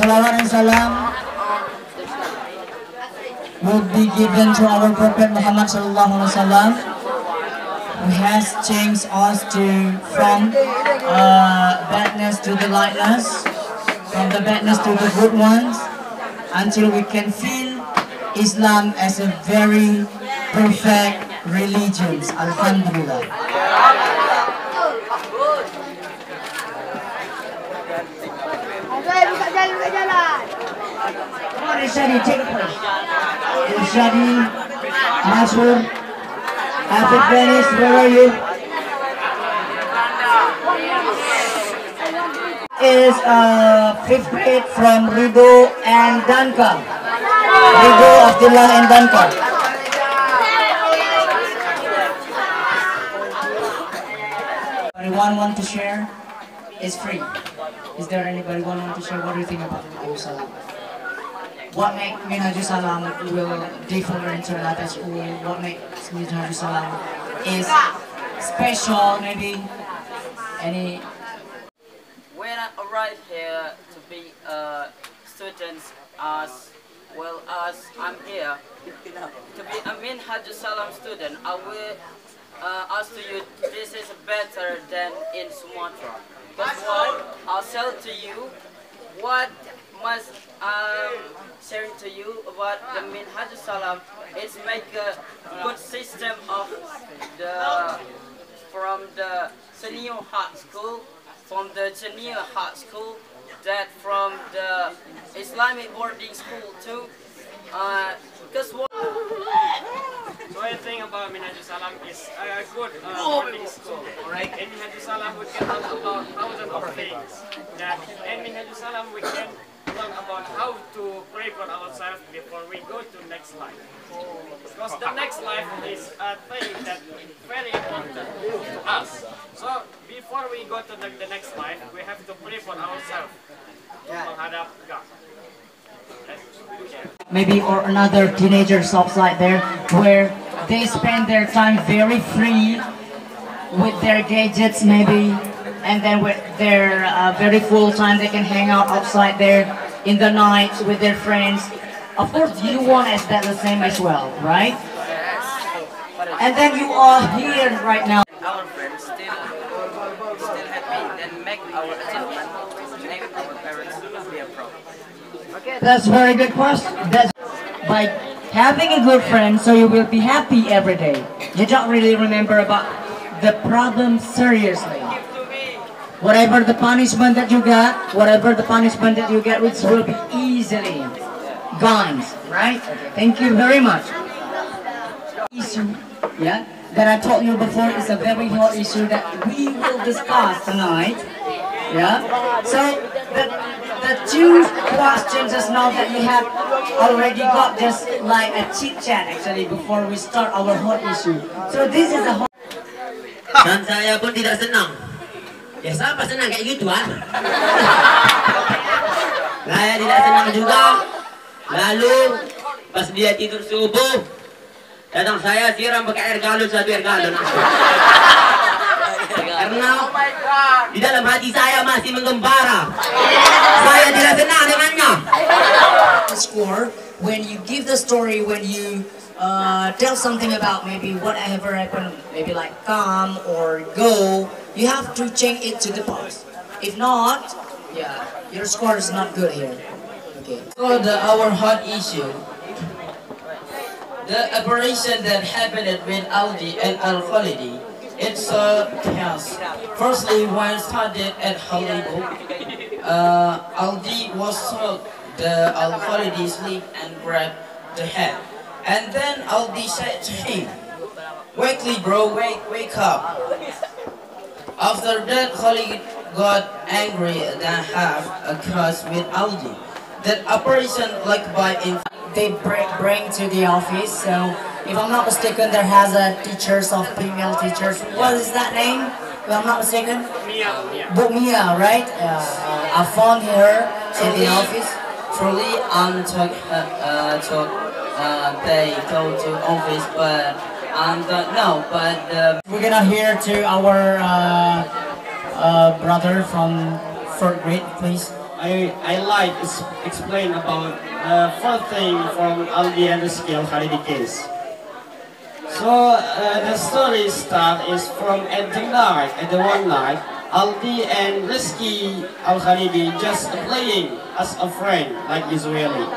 salawat and salam will be given to our Prophet Muhammad sallallahu alaihi wasallam, who has changed us from badness to the lightness, from the badness to the good ones, until we can feel Islam as a very perfect religion. Alhamdulillah. Come on, Irshadi, take it first. Irshadi, Masur, Afid Venice, where are you? Is 5th grade from Rido and Danka. Rido, Abdullah and Danka. Anyone want to share? It's free. Is there anybody want to share? What do you think about Minhajus Salam? What makes Minhajus Salam will different to another school? What makes Minhajus Salam is special? Maybe any. When I arrived here to be students as well as I'm here to be a Minhajus Salam student, I will ask to you, this is better than in Sumatra. That's why I'll tell to you what must share to you about the Minhajus Salam. It's make a good system of from the senior high school, from the junior high school, that from the Islamic boarding school too. Because what I think about Minhajus Salam is a good boarding school, right? In Minhajus Salam we can learn about thousands of things. That in Minhajus Salam we can learn about how to pray for ourselves before we go to next life. Because the next life is a thing that is very important to us. So before we go to the next life, we have to pray for ourselves to menghadap God. Maybe or another teenagers outside there where they spend their time very free with their gadgets maybe, and then with their very full time they can hang out outside there in the night with their friends. Of course you want as that the same as well, right? And then you are here right now. our friends still happy and make our achievement, make our parents be a proud. That's very good question. That's by having a good friend, so you will be happy every day. You don't really remember about the problem seriously. Whatever the punishment that you get, which will be easily gone, right? Okay, thank you very much. Issue, yeah, that I told you before is a very hot issue that we will discuss tonight. Yeah. So the two questions just now that you have already got just like a chit chat actually before we start our hot issue. So this is a hot. Dan saya pun tidak senang. Ya siapa senang kayak gitu ah? Saya tidak senang juga. Lalu pas dia tidur subuh, datang saya siram pakai air galon, 1 air galon. Karena di dalam hati saya masih menggembara. Saya tidak senang dengannya. Score when you give the story, when you tell something about maybe whatever happened, maybe like come or go, you have to change it to the past. If not, yeah, your score is not good here. Okay. So our hot issue, the operation that happened with Aldi and Al-Khalidi, it's a chaos. Firstly, when started at Hollywood, Aldi was told the Al-Khalidi sleep and grabbed the head. And then Aldi said to him, "Wakely bro, wake up." After that, Khalid got angry and have a curse with Aldi. That operation like by they bring to the office. So if I'm not mistaken, there has a teachers of female teachers. What is that name? If I'm not mistaken, Bu Mia, right? I found her in the office. truly they go to office, but don't know. But we're gonna hear to our brother from 4th grade, please. I like is explain about the first thing from Aldi and Rizky Al-Khalidi case. So the story start is from at the night, at the one night, Aldi and Rizky Al-Khalidi just playing as a friend like usually.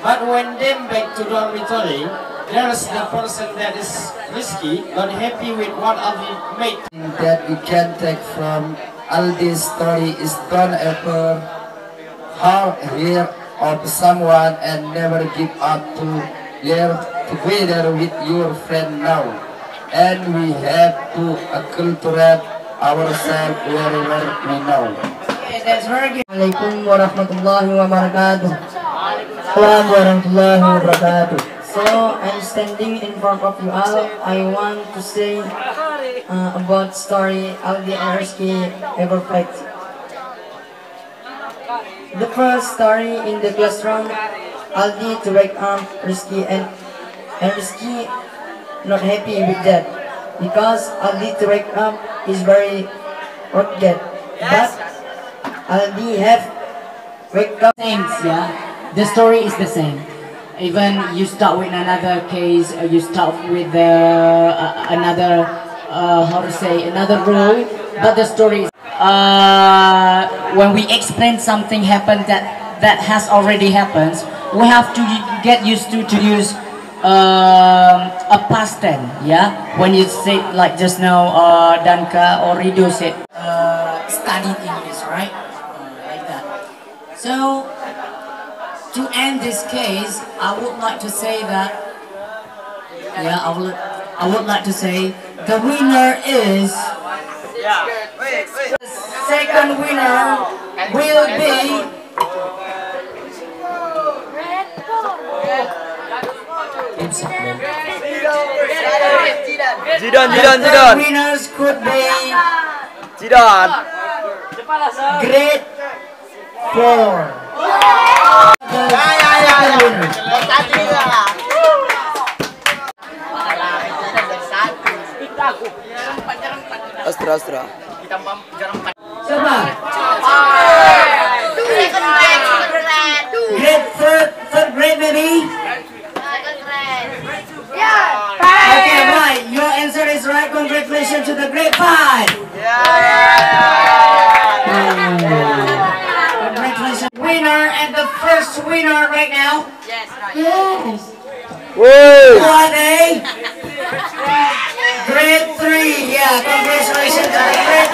But when them back to dormitory, there's the person that is Rizky not happy with what Aldi made. That we can take from Aldi's story is don't ever hear of someone and never give up to learn together with your friend now. And we have to acculturate ourselves wherever we know. Okay, that's very good. Assalamualaikum warahmatullahi wabarakatuh. Assalamualaikum warahmatullahi wabarakatuh. So, I'm standing in front of you all. I want to say about story Aldi and Rizky ever fight. The first story in the classroom, Aldi to wake up Rizky and Rizky not happy with that because Aldi to wake up is very rugged. But Aldi have wake up things, yeah. The story is the same. Even you start with another case, you start with another how to say, another rule, but the story is when we explain something happened that has already happened, we have to get used to use a past tense, yeah. When you say like just now, Danka or Rido said, studied English, right? Like that. So to end this case, I would like to say that, yeah, I would like to say the winner is. The second winner will be Zidane. The winners could be Zidane. grade 4. Astra. Siapa? Grade third grade maybe? Okay, right. Your answer is right. Congratulations to the grade 5. Congratulations. Winner and the first winner right now. Yes. Whoa! Who are they? Grade 3. Yeah, congratulations to the grade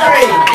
3.